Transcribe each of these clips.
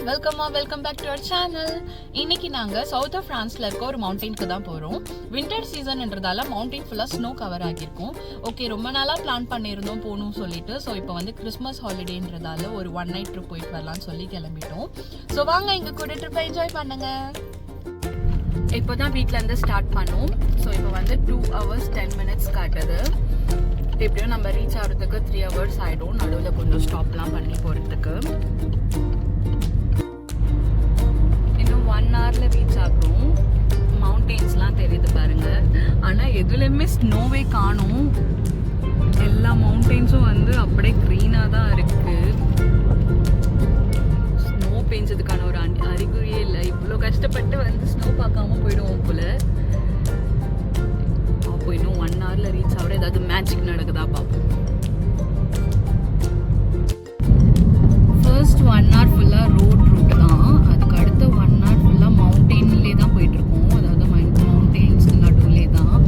Welcome back to our channel. இன்னைக்கு நாங்கள் south of ஃப்ரான்ஸில் இருக்க ஒரு மவுண்டெயினுக்கு தான் போகிறோம். வின்டர் சீசன்ன்றதால மவுண்டெயின் ஃபுல்லாக ஸ்னோ கவர் ஆகியிருக்கும். ஓகே, ரொம்ப நாளாக பிளான் பண்ணியிருந்தோம் போகணும்னு சொல்லிட்டு. ஸோ இப்போ வந்து கிறிஸ்மஸ் ஹாலிடேன்றதால ஒரு 1 night ட்ரிப் போயிட்டு வரலாம்னு சொல்லி கிளம்பிட்டோம். ஸோ வாங்க எங்கள் கூட ட்ரிப்பை என்ஜாய் பண்ணுங்க. இப்போ தான் வீட்டிலேருந்து ஸ்டார்ட் பண்ணோம். ஸோ இப்போ வந்து 2 hours 10 minutes காட்டுது. எப்படியும் நம்ம ரீச் ஆகிறதுக்கு 3 hours ஆகிடும். நடுவில் கொஞ்சம் ஸ்டாப்லாம் பண்ணி போகிறதுக்கு. இன்னும் 1 hourல ரீச் ஆகும். மவுண்டெயின்ஸ்லாம் தெரியுது பாருங்க. ஆனால் எதுலேயுமே ஸ்னோவே காணும். எல்லா மவுண்டெயின்ஸும் வந்து அப்படியே க்ரீனாக தான் இருக்கு. ஸ்னோ பெஞ்சதுக்கான ஒரு அறிகுறியே இல்லை. இவ்வளோ கஷ்டப்பட்டு வந்து ஸ்னோ பார்க்காம போயிடுவோம் போல. அப்போ இன்னும் 1 hourல ரீச் ஆகிட ஏதாவது மேஜிக் நடக்குதா பார்ப்போம். ஃபர்ஸ்ட் 1 hour ஃபுல்லாக ரோட் ரூட் தான். அதுக்கு அடுத்த 1 hour ஃபுல்லாக மவுண்டெயின்லேயே தான் போயிட்டுருக்கோம். அதாவது மவுண்டெயின்ஸ் நடுவுலே தான்.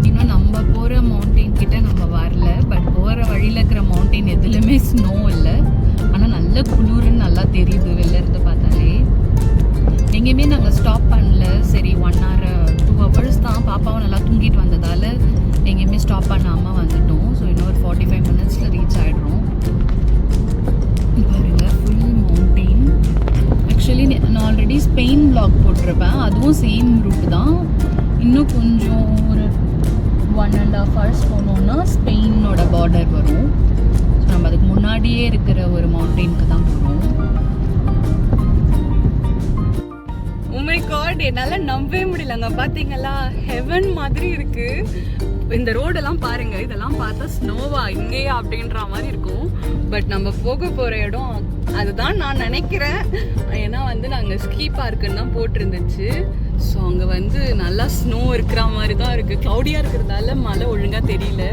இன்னும் நம்ம போகிற மவுண்டெயின் கிட்ட நம்ம வரல. பட் போகிற வழியில் இருக்கிற மவுண்டெயின் எதுலையுமே ஸ்னோ இல்லை. ஆனால் நல்ல குளிர்னு நல்லா தெரியுது வெளில இருந்து பார்த்தாலே. எங்கேயுமே நாங்கள் ஸ்டாப் பண்ணல. சரி 1 hour 2 hours தான். பாப்பாவும் நல்லா தூங்கிட்டு வந்ததால் எங்கேயுமே ஸ்டாப் பண்ணாமல் வந்துட்டோம். ஸோ இன்னும் ஒரு 45 minutesல ரீச் ஆகிடுறோம். பாருங்க, ஃபுல் மவுண்டெயின். ஆக்சுவலி நான் ஆல்ரெடி ஸ்பெயின் vlog போட்டிருப்பேன். அதுவும் சேம் ரூட் தான். இன்னும் கொஞ்சம் ஒரு 1.5 hours போனோம்னா ஸ்பெயினோட பார்டர் வரும். ஸோ நம்ம அதுக்கு முன்னாடியே இருக்கிற ஒரு மவுண்டெயினுக்கு தான் போகிறோம். Oh my God, என்னால் நம்பவே முடியலங்க. பார்த்தீங்களா, ஹெவன் மாதிரி இருக்கு. இந்த ரோடெல்லாம் பாருங்க. இதெல்லாம் பார்த்தா ஸ்னோவா இங்கேயா அப்படின்ற மாதிரி இருக்கும். பட் நம்ம போக போகிற இடம் அதுதான் நான் நினைக்கிறேன். ஏன்னா வந்து நாங்கள் ஸ்கீ பார்க்குன்னு தான் போட்டிருந்துச்சு. ஸோ அங்கே வந்து நல்லா ஸ்னோ இருக்கிற மாதிரி தான் இருக்குது. க்ளவுடியாக இருக்கிறதால மழை ஒழுங்காக தெரியல.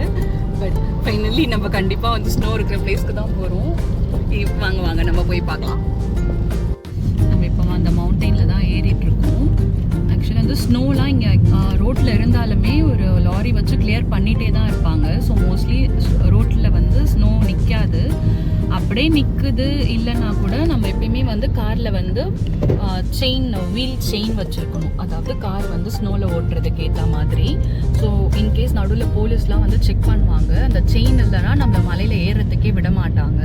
பட் ஃபைனலி நம்ம கண்டிப்பாக வந்து ஸ்னோ இருக்கிற பிளேஸ்க்கு தான் போகிறோம். வாங்க நம்ம போய் பார்க்கலாம். நம்ம இப்போ அந்த மவுண்டெயினில் தான் ஏறிட்டுருக்கோம். ஆக்சுவலி வந்து ஸ்னோலாம் இங்கே ரோட்டில் இருந்தாலுமே ஒரு லாரி வச்சு கிளியர் பண்ணிகிட்டே தான் இருப்பாங்க. ஸோ மோஸ்ட்லி ரோட்டில் வந்து ஸ்னோ நிற்காது. அப்படியே நிற்குது இல்லைன்னா கூட நம்ம எப்பயுமே வந்து காரில் வந்து வீல் செயின் வச்சுருக்கணும். அதாவது கார் வந்து ஸ்னோவில் ஓட்டுறதுக்கு ஏற்ற மாதிரி. ஸோ இன்கேஸ் நடுவில் போலீஸ்லாம் வந்து செக் பண்ணுவாங்க. அந்த செயின் இல்லைன்னா நம்ம மலையில் ஏறுறதுக்கே விட மாட்டாங்க.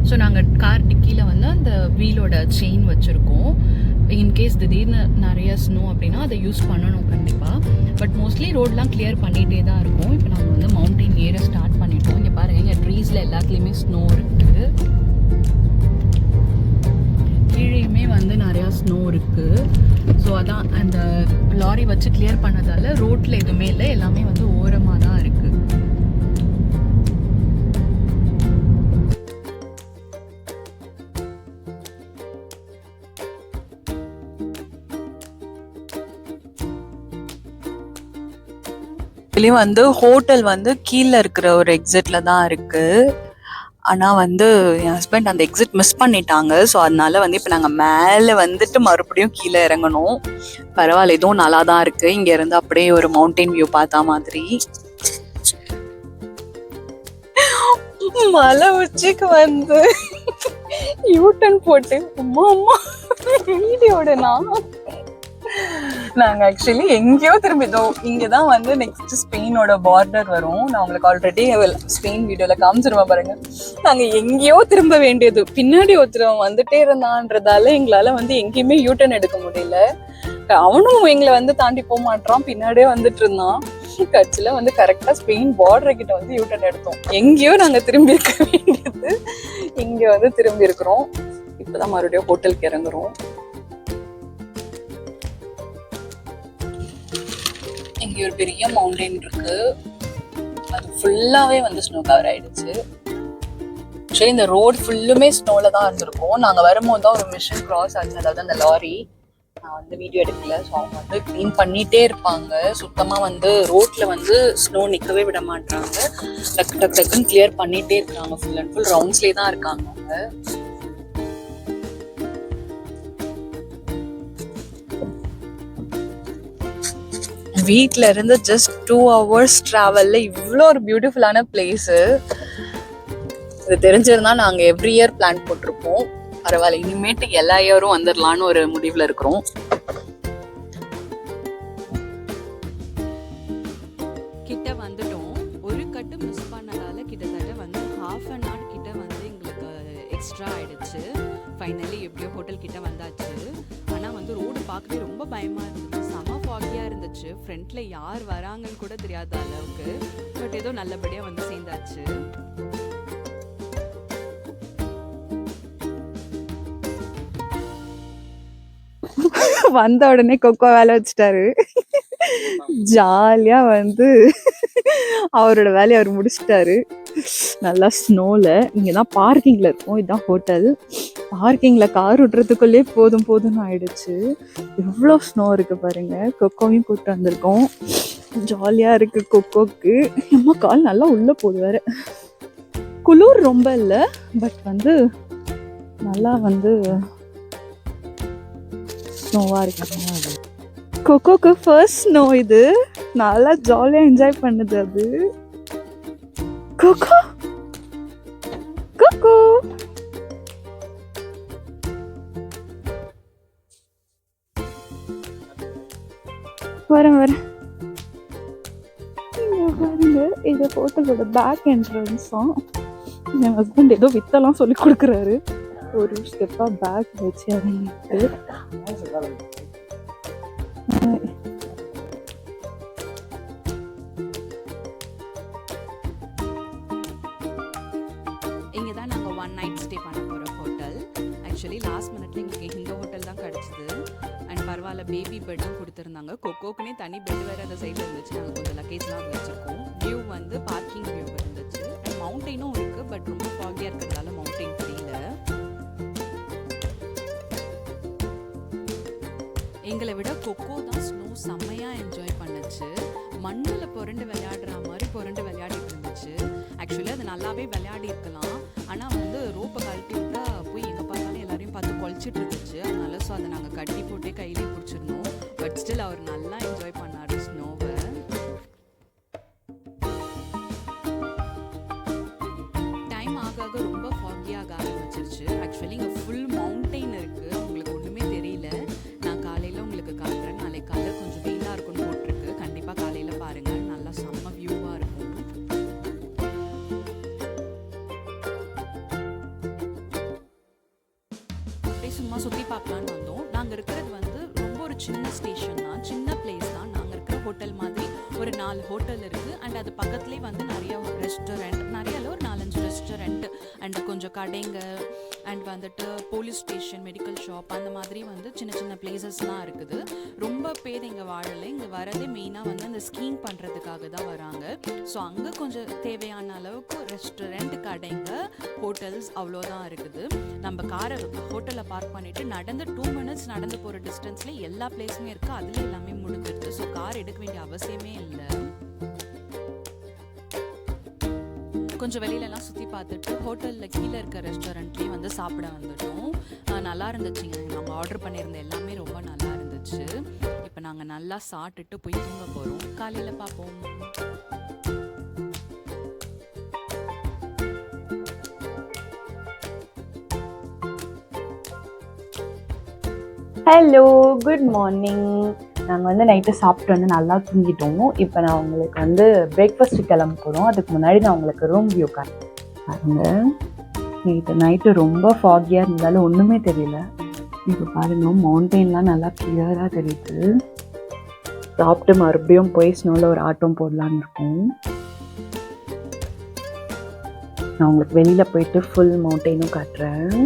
ஸோ நாங்கள் கார் டிக்கியில் வந்து அந்த வீலோட செயின் வச்சுருக்கோம். இன்கேஸ் திடீர்னு நிறைய ஸ்னோ அப்படின்னா அதை யூஸ் பண்ணணும் கண்டிப்பாக. பட் மோஸ்ட்லி ரோடெலாம் கிளியர் பண்ணிகிட்டே தான் இருக்கும். இப்போ நாங்கள் வந்து மவுண்டெயின் ஏற ஸ்டார்ட் பண்ணிட்டோம். இங்கே பாருங்கள், இங்கே ட்ரீஸில் எல்லாத்துலேயுமே ஸ்னோ இருக்குது. கீழேயுமே வந்து நிறையா ஸ்னோ இருக்குது. ஸோ அதான் அந்த லாரி வச்சு கிளியர் பண்ணதால் ரோட்டில் எதுவுமே இல்லை. எல்லாமே வந்து ஓரமாக தான் இருக்குது. வந்து ஹோட்டல் வந்து கீழே இருக்கிற ஒரு எக்ஸிட்ல தான் இருக்கு. ஆனால் வந்து என் ஹஸ்பண்ட் அந்த எக்ஸிட் மிஸ் பண்ணிட்டாங்க. ஸோ அதனால வந்து இப்போ நாங்கள் மேலே வந்துட்டு மறுபடியும் கீழே இறங்கணும். பரவாயில்ல, இதுவும் நல்லா தான் இருக்கு. இங்க இருந்து அப்படியே ஒரு மவுண்டெயின் வியூ பார்த்தா மாதிரி. மலை உச்சிக்கு வந்து யூட்டன் போட்டு அம்மா வீடியோட நாங்கள் ஆக்சுவலி எங்கேயோ திரும்பிட்டோம். இங்கே தான் வந்து நெக்ஸ்ட் ஸ்பெயினோட பார்டர் வரும். நான் உங்களுக்கு ஆல்ரெடி ஸ்பெயின் வீடியோவில் காமிச்சிருவேன் பாருங்க. நாங்கள் எங்கேயோ திரும்ப வேண்டியது. பின்னாடி ஒருத்தர் வந்துட்டே இருந்தான்றதால எங்களால் வந்து எங்கேயுமே யூட்டன் எடுக்க முடியல. அவனும் எங்களை வந்து தாண்டி போக மாட்டான். பின்னாடியே வந்துட்டு இருந்தான். கட்சியில் வந்து கரெக்டாக ஸ்பெயின் பார்டர் கிட்ட வந்து யூட்டன் எடுத்தோம். எங்கேயோ நாங்கள் திரும்பி இருக்க வேண்டியது இங்கே வந்து திரும்பி இருக்கிறோம். இப்போதான் மறுபடியும் ஹோட்டலுக்கு இறங்குறோம். இங்கே ஒரு பெரிய மவுண்டெயின் இருக்கு. அது ஃபுல்லாவே வந்து ஸ்னோ கவர் ஆயிடுச்சு. சரி, இந்த ரோடு ஃபுல்லுமே ஸ்னோல தான் இருந்திருக்கும். நாங்கள் வரும்போது தான் ஒரு மிஷன் கிராஸ் ஆச்சு. அதாவது அந்த லாரி நான் வந்து வீடியோ எடுக்கல. ஸோ அவங்க வந்து க்ளீன் பண்ணிட்டே இருப்பாங்க. சுத்தமாக வந்து ரோட்ல வந்து ஸ்னோ நிற்கவே விட மாட்டாங்க. டக்குன்னு கிளியர் பண்ணிட்டே இருக்காங்க. ஃபுல் அண்ட் ஃபுல் ரவுண்ட்ஸ்லேயே தான் இருக்காங்க அவங்க. வீட்டில இருந்து ஜஸ்ட் 2 hours டிராவல்ல இவ்வளோ ஒரு பியூட்டிஃபுல்லான பிளேஸு. இது தெரிஞ்சிருந்தா நாங்கள் எவ்ரி இயர் பிளான் போட்டிருப்போம். பரவாயில்ல, இனிமேட்டு எல்லா இயரும் வந்துடலான்னு ஒரு முடிவுல இருக்கிறோம். கிட்ட வந்துட்டோம். ஒரு கட்டு மிஸ் பண்ணதால கிட்டத்தட்ட வந்து ½ கிட்ட வந்து எங்களுக்கு எக்ஸ்ட்ரா ஆயிடுச்சு. ஃபைனலி எப்படியோ ஹோட்டல் கிட்ட வந்தாச்சு. ஆனால் வந்து ரோடு பார்க்கவே ரொம்ப பயமாக இருந்துச்சு. செம ஃபாகியாக இருந்துச்சு. ஃப்ரண்ட்டில் யார் வராங்கன்னு கூட தெரியாத அளவுக்கு. பட் ஏதோ நல்லபடியாக வந்து சேர்ந்தாச்சு. வந்த உடனே கொக்கோ வேலை வச்சுட்டாரு. ஜாலியாக வந்து அவரோட வேலையை அவர் முடிச்சிட்டாரு. நல்லா ஸ்னோவில். இங்கே தான் பார்க்கிங்கில் இருக்கும். இதுதான் ஹோட்டல். பார்க்கிங்கில் கார் விட்றதுக்குள்ளே போதும்னு ஆயிடுச்சு. எவ்வளோ ஸ்னோ இருக்குது பாருங்கள். கொக்கோவையும் கூப்பிட்டு வந்திருக்கோம். ஜாலியாக இருக்குது கொக்கோக்கு. அம்மா கால் நல்லா உள்ளே போகுது வேறு. குளிர் ரொம்ப இல்லை, பட் வந்து நல்லா வந்து ஸ்னோவாக இருக்கு. கொக்கோக்கு ஃபர்ஸ்ட் ஸ்னோ இது. நல்லா ஜாலியாக என்ஜாய் பண்ணுது அது. கொக்கோ கொக்கோ வரேன். பாருங்க, இது ஹோட்டலோட பேக் என்ட்ரன்ஸாம். என் ஹஸ்பண்ட் ஏதோ வித்தெல்லாம் சொல்லி கொடுக்குறாரு. ஒரு ஸ்டெப்பா பேக் வச்சு இறங்கிட்டு இங்கே தான் நாங்கள் 1 night ஸ்டே பண்ண போகிற ஹோட்டல். ஆக்சுவலி லாஸ்ட் மினிட்ல எங்களுக்கு இந்த ஹோட்டல் தான் கிடச்சிது. அண்ட் பரவாயில்ல, பேபி பெட்டும் கொடுத்துருந்தாங்க. கொக்கோக்குனே தனி பெட் வேறு அந்த சைடில் இருந்துச்சு. நாங்கள் கொஞ்சம் லக்கேஜ்லாம் வச்சுருக்கோம். வியூ வந்து பார்க்கிங் வியூ இருந்துச்சு. அண்ட் மவுண்டெயினும் இருக்குது, பட் ரொம்ப ஃபாகியாக இருக்கிறதால மவுண்டெயின் தெரியல. எங்களை விட கொக்கோ தான் ஸ்னோ செம்மையாக என்ஜாய் பண்ணுச்சு. மண்ணில் புரண்டு விளையாடுற மாதிரி புரண்டு விளையாடிட்டு இருந்துச்சு. ஆக்சுவலி அது நல்லாவே விளையாடி இருக்கலாம். ஆனால் வந்து ரோப்பை கழட்டி விட்டா போய் எங்கே பார்த்தாலும் எல்லாரையும் பார்த்து குழச்சிட்டு இருந்துச்சு. அதனால ஸோ அதை நாங்கள் கட்டி போட்டே கையிலே பிடிச்சிருந்தோம். பட் ஸ்டில் அவர் நல்லா என்ஜாய் பண்ணார் ஸ்னோவை. டைம் ஆக ரொம்ப ஃபாகியாக ஆரம்பிச்சிருச்சு. ஆக்சுவலி இங்கே ஃபுல் மவுண்டெயின் இருக்குது. உங்களுக்கு ஒன்றுமே தெரியல. நான் காலையில் உங்களுக்கு காட்டுறேன். நாளைக்கு காலையில் கொஞ்சம் வெயிலாக இருக்குன்னு போட்டிருக்கு. கண்டிப்பாக காலையில் பாருங்கள், நல்லா செம்ம வியூவாக இருக்கும். அப்படியே சும்மா சுற்றி பார்க்கலான்னு வந்தோம். நாங்கள் இருக்கிறது வந்து ரொம்ப ஒரு சின்ன ஸ்டேஷன் தான், சின்ன பிளேஸ் தான். நாங்கள் இருக்கிற ஹோட்டல் மாதிரி ஒரு 4 ஹோட்டல் இருக்குது. அண்ட் அது பக்கத்துலேயே வந்து நிறைய ரெஸ்டாரண்ட், நிறைய ஒரு 4-5 ரெஸ்டாரண்ட் அண்ட் கொஞ்சம் கடைங்க அண்ட் வந்துட்டு போலீஸ் ஸ்டேஷன், மெடிக்கல் ஷாப், அந்த மாதிரி வந்து சின்ன சின்ன பிளேசஸ்லாம் இருக்குது. ரொம்ப பேர் இங்கே வாழலை. இங்கே வரதே மெயினாக வந்து அந்த ஸ்கீங் பண்ணுறதுக்காக தான் வராங்க. ஸோ அங்கே கொஞ்சம் தேவையான அளவுக்கு ரெஸ்டாரண்ட், கடைங்க, ஹோட்டல்ஸ் அவ்வளோதான் இருக்குது. நம்ம காரை ஹோட்டலில் பார்க் பண்ணிவிட்டு நடந்து 2 minutes நடந்து போகிற டிஸ்டன்ஸில் எல்லா பிளேஸுமே இருக்குது. அதில் எல்லாமே முடிஞ்சிருது. ஸோ கார் எடுக்க வேண்டிய அவசியமே இல்லை. கொஞ்சம் வெளியிலலாம் சுற்றி பார்த்துட்டு ஹோட்டலில் கீழே இருக்க ரெஸ்டாரண்ட்லேயே வந்து சாப்பிட வந்துட்டோம். நல்லா இருந்துச்சுங்க. நாங்கள் ஆர்டர் பண்ணியிருந்த எல்லாமே ரொம்ப நல்லா இருந்துச்சு. இப்போ நாங்கள் நல்லா சாப்பிட்டுட்டு போய் தூங்க போகிறோம். காலையில் பார்ப்போம். Hello, good morning. நாங்கள் வந்து நைட்டு சாப்பிட்டு வந்து நல்லா தூங்கிட்டோம். இப்போ நான் உங்களுக்கு வந்து பிரேக்ஃபாஸ்ட்டு கிளம்ப போகிறோம். அதுக்கு முன்னாடி நான் உங்களுக்கு ரூம் வியூ பாருங்க. நேற்று நைட்டு ரொம்ப ஃபாகியாக இருந்தாலும் ஒன்றுமே தெரியல. இப்போ பாருங்கள், மவுண்டெயின்லாம் நல்லா கிளியராக தெரியுது. சாப்பிட்டு மறுபடியும் போய் ஸ்னோவில் ஒரு ஆட்டம் போடலான்னு இருக்கும். நான் உங்களுக்கு வெளியில் போயிட்டு ஃபுல் மவுண்டெயினும் காட்டுறேன்.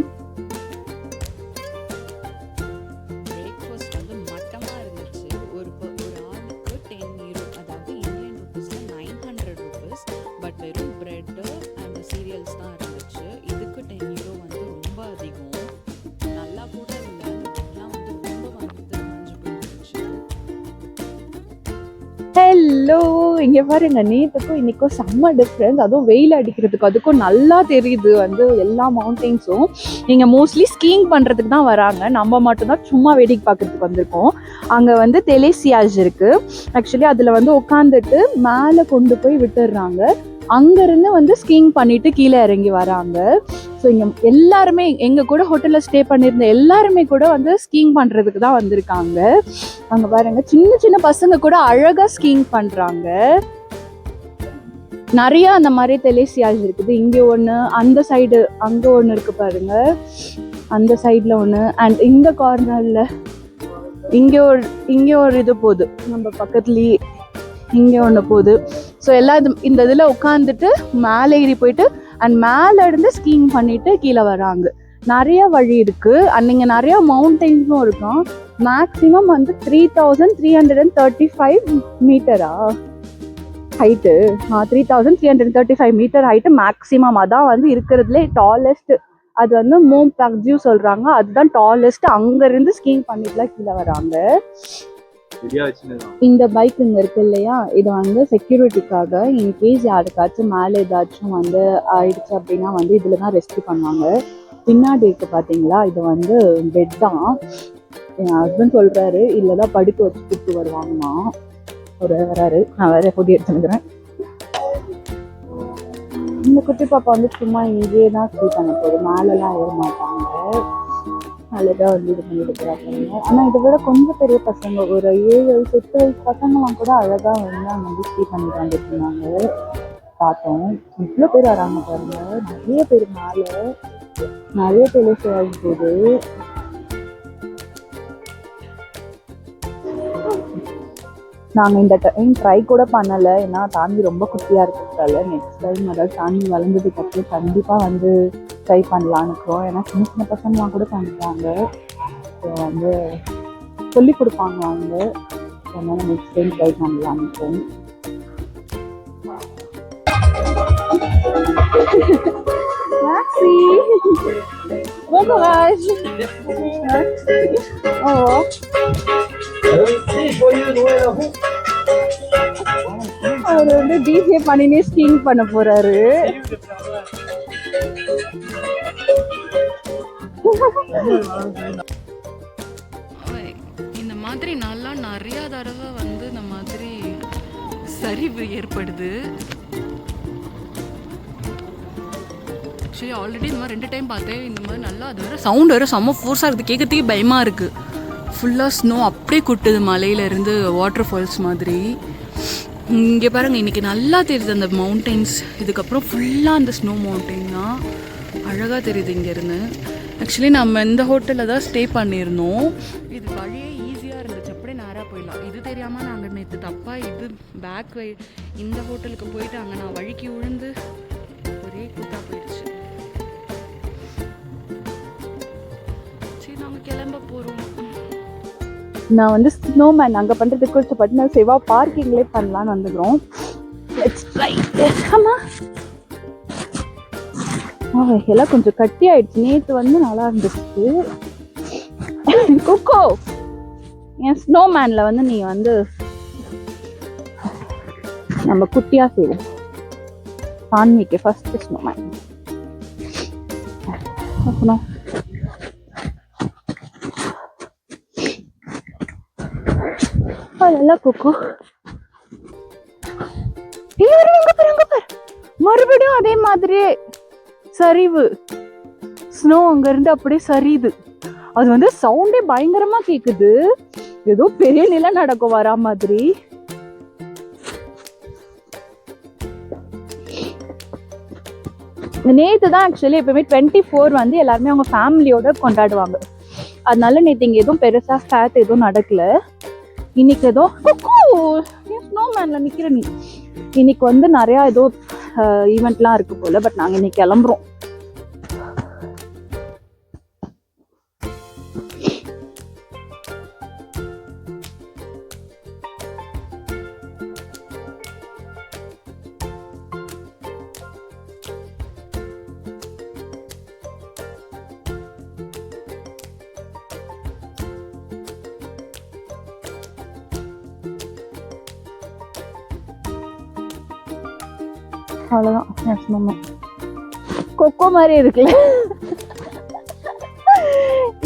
ஹலோ, இங்கே பாருங்க, நேற்றுக்கும் இன்றைக்கும் செம்ம டிஃப்ரென்ஸ். அதுவும் வெயில் அடிக்கிறதுக்கு அதுக்கும் நல்லா தெரியுது. வந்து எல்லா மவுண்டெயின்ஸும் நீங்கள் மோஸ்ட்லி ஸ்கீயிங் பண்ணுறதுக்கு தான் வராங்க. நம்ம மட்டும்தான் சும்மா வேடிக்கை பார்க்குறதுக்கு வந்திருக்கோம். அங்கே வந்து தெலேசியாஜ் இருக்குது. ஆக்சுவலி அதில் வந்து உட்காந்துட்டு மேலே கொண்டு போய் விட்டுடுறாங்க. அங்கேருந்து வந்து ஸ்கீயிங் பண்ணிவிட்டு கீழே இறங்கி வராங்க. ஸோ இங்கே எல்லாருமே எங்கள் கூட ஹோட்டலில் ஸ்டே பண்ணியிருந்த எல்லாருமே கூட வந்து ஸ்கீயிங் பண்ணுறதுக்கு தான் வந்திருக்காங்க. அங்கே பாருங்க சின்ன சின்ன பசங்க கூட அழகாக ஸ்கீயிங் பண்ணுறாங்க. நிறைய அந்த மாதிரி தெலேசியாஸ் இருக்குது. இங்கே ஒன்று, அந்த சைடு அங்கே ஒன்று இருக்குது பாருங்க, அந்த சைடில் ஒன்று, அண்ட் இந்த கார்னரில் இங்கே ஒரு இது போகுது, நம்ம பக்கத்துலேயே இங்கே ஒன்று போகுது. ஸோ எல்லாம் இந்த இதில் உட்காந்துட்டு மேலே ஏறி போயிட்டு அண்ட் மேலே இருந்து ஸ்கீயிங் பண்ணிட்டு கீழே வராங்க. நிறைய வழி இருக்கு. அண்ட் இங்கே நிறைய மவுண்டெயின்ஸும் இருக்கும். மேக்ஸிமம் வந்து 3335 மீட்டரா ஹைட்டு, 3335 மீட்டர் ஹைட்டு மேக்ஸிமம். அதான் வந்து இருக்கிறதுலே டாலஸ்ட். அது வந்து மோம் பக்ஜியூ சொல்றாங்க, அதுதான் டாலஸ்ட். அங்கிருந்து ஸ்கீயிங் பண்ணிட்டுலாம் கீழே வராங்க. இந்த பைக் இங்க இருக்கு இல்லையா, இது வந்து செக்யூரிட்டிக்காக. இன்கேஸ் யாருக்காச்சும் மேலே ஏதாச்சும் வந்து ஆயிடுச்சு அப்படின்னா வந்து இதுல தான் ரெஸ்க்யூ பண்ணுவாங்க. பின்னாடி இருக்கு பாத்தீங்களா, இது வந்து பெட் தான். என் ஹஸ்பண்ட் சொல்றாரு இல்லதான் படுக்க வச்சு கூப்பிட்டு வருவாங்கன்னா. ஒரு வராரு, நான் வேற பொடி எடுத்துக்கிறேன். இந்த குட்டி பாப்பா வந்து சும்மா இங்கேயே தான் ஸ்டே பண்ண போகுது, மேலெல்லாம் ஏற மாட்டாங்க. அழகா வந்து இது பண்ணிட்டு போறாங்க. ஆனா இதை விட கொஞ்சம் பெரிய பசங்க, ஒரு 7 வயசு 8 வயசு பசங்கலாம் கூட அழகா வந்து அங்கே வந்து ஸ்டே பண்ணிட்டு வந்துட்டு இருந்தாங்க. பார்த்தோம் இவ்வளோ பேர் வராங்க பாருங்க, நிறைய பேர் மேலே நிறைய தெளிச்சு ஆகி போகுது. நாங்கள் இந்த டைம் ட்ரை கூட பண்ணலை, ஏன்னா தாண்டி ரொம்ப குட்டியாக இருக்கிறதால. நெக்ஸ்ட் டைம் அதாவது தாண்டி வளர்ந்ததுக்கு அப்புறம் கண்டிப்பாக வந்து ட்ரை பண்ணலான்னு இருக்கிறோம். ஏன்னா சின்ன சின்ன பசங்களாம் கூட பண்ணுறாங்க, ஸோ வந்து சொல்லி கொடுப்பாங்க அவங்க. அதனால நெக்ஸ்ட் டைம் ட்ரை பண்ணலான்னு இருக்கோம். அவர் வந்து டிஜே பண்ணினே ஸ்கீயிங் பண்ண போறாரு. இந்த மாதிரி நல்லா நிறைய தடவை வந்து இந்த மாதிரி சரிவு ஏற்படுது. ஆக்சுவலி ஆல்ரெடி இந்த மாதிரி 2 டைம் பார்த்தேன். இந்த மாதிரி நல்லா அது வேறு சவுண்ட் வேறு செம்ம ஃபோர்ஸாக இருக்குது, கேட்கறதுக்கே பயமாக இருக்குது. ஃபுல்லாக ஸ்னோ அப்படியே கொட்டுது மலையிலேருந்து, வாட்டர் ஃபால்ஸ் மாதிரி. இங்கே பாருங்கள், இன்றைக்கி நல்லா தெரியுது அந்த மவுண்டெயின்ஸ். இதுக்கப்புறம் ஃபுல்லாக அந்த ஸ்னோ மவுண்டெயின் தான் அழகாக தெரியுது இங்கேருந்து. ஆக்சுவலி நம்ம இந்த ஹோட்டலில் தான் ஸ்டே பண்ணியிருந்தோம். இது வழியே ஈஸியாக இருந்துச்சு, அப்படியே நேராக போயிடலாம். இது தெரியாமல் நாங்கள் நேற்று தப்பாக இது பேக் இந்த ஹோட்டலுக்கு போயிட்டு அங்கே நான் வழிக்கு விழுந்து ஒரே கூட்டாக போயிடுச்சு. சரி, நாங்கள் கிளம்ப போகிறோம். நான் வந்து ஸ்னோமேன் அங்கே பண்ணுறதுக்கு கொஞ்சம் நான் சேவா பார்க்கிங்லேயே பண்ணலான்னு வந்துக்கிறோம். எல்லாம் கொஞ்சம் கட்டி ஆயிடுச்சு. நேற்று வந்து நல்லா இருந்துச்சு. குக்கோ, என் ஸ்னோமேனில் வந்து நீ வந்து நம்ம குட்டியாக செய்வோம். சான்விக்கு ஃபர்ஸ்ட் ஸ்னோமேன். அப்புறம் அதெல்லாம் குக்கு மறுபடியும் அதே மாதிரியே சரிவு. ஸ்னோ அங்க இருந்து அப்படியே சரியுது. அது வந்து சவுண்டே பயங்கரமா கேக்குது, ஏதோ பெரிய நிலநடுக்கம் வரா மாதிரி. நேத்து தான் ஆக்சுவலி எப்பவுமே 24 வந்து எல்லாருமே அவங்க ஃபேமிலியோட கொண்டாடுவாங்க. அதனால நேற்று இங்க எதுவும் பெருசா ஃபேட் எதுவும் நடக்கல. இன்னைக்கு ஏதோ ஸ்னோமேன்ல நிக்கிற நீ, இன்னைக்கு வந்து நிறைய ஏதோ ஈவெண்ட்லாம் இருக்கு போல. பட் நாங்க இன்னைக்கு கிளம்புறோம். அவ்வளோதான். கொக்கோ மாதிரி இருக்குல்ல,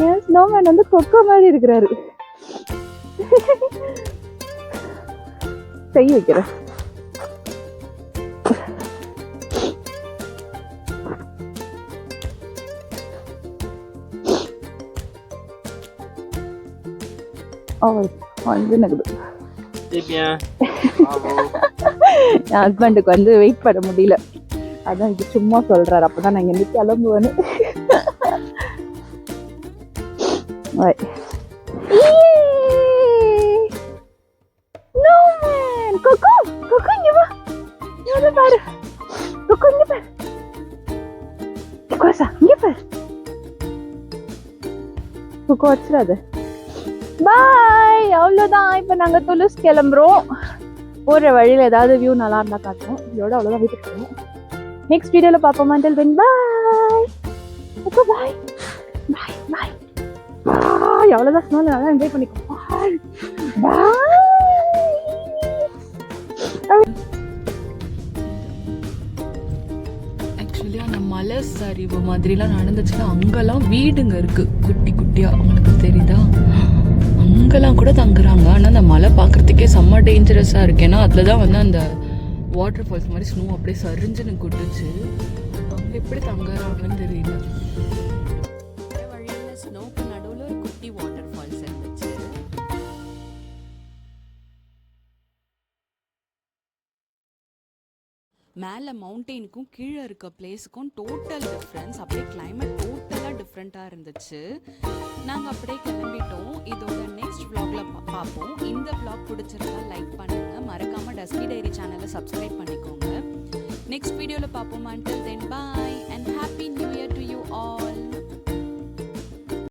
என் ஸ்னோமேன் வந்து கொக்கோ மாதிரி இருக்கிறாரு. செய்ய வைக்கிறேன். வந்து நகுது C'est bien. Bravo. என் ஹஸ்பண்டுக்கு வந்து வெயிட் பண்ண முடியல, அதான் இது சும்மா சொல்றாரு, அப்பதான் நான் இங்க கிளம்புவேன்னு. பாரு இங்க பாரு, இங்க பாரு, வச்சிடாது. பாய், அவ்வளோதான். இப்போ நாங்கள் துலுஸ் கிளம்புறோம். போகிற வழியில் ஏதாவது வியூ நல்லா இருந்தால் காட்டுவோம். இதோட அவ்வளோதான், வீட்டுக்கு போவோம். நெக்ஸ்ட் வீடியோவில் பார்ப்போம். until then பாய். ஓகே பாய் பாய் பாய் பாய். அவ்வளோதான், ஸ்னோவில் நல்லா என்ஜாய் பண்ணிக்கோ. பாய் பாய். ஆக்சுவலி அந்த மலை சரிவு மாதிரிலாம் நடந்துச்சுன்னா அங்கெல்லாம் வீடுங்க இருக்கு குட்டி குட்டியா, உங்களுக்கு தெரியுதா? அங்கெல்லாம் கூட தங்குறாங்க. ஆனால் அந்த மலை பார்க்குறதுக்கே செம்ம டேஞ்சரஸாக இருக்கு. ஏன்னா அதில் தான் வந்து அந்த வாட்டர் ஃபால்ஸ் மாதிரி ஸ்னோ அப்படியே சரிஞ்சுன்னு கொட்டுச்சு. அங்கே எப்படி தங்குறாங்கன்னு தெரியல. வழியில் ஸ்னோக்கு நடுவில் ஒரு குட்டி வாட்டர் ஃபால்ஸ் இருந்துச்சு. மேலே மவுண்டெயினுக்கும் கீழே இருக்க பிளேஸுக்கும் டோட்டல் டிஃப்ரென்ஸ், அப்படியே கிளைமேட் டோட்டலாக டிஃப்ரெண்ட்டாக இருந்துச்சு. நாங்கள் அப்படியே கிளம்பிட்டோம். இதோட நெக்ஸ்ட் vlogல பார்ப்போம். இந்த vlog பிடிச்சிருந்தா லைக் பண்ணுங்கள், மறக்காமல் டஸ்கி டைரி சேனலை சப்ஸ்கிரைப் பண்ணிக்கோங்க. நெக்ஸ்ட் வீடியோவில் பார்ப்போம். until then bye and happy new year to you all.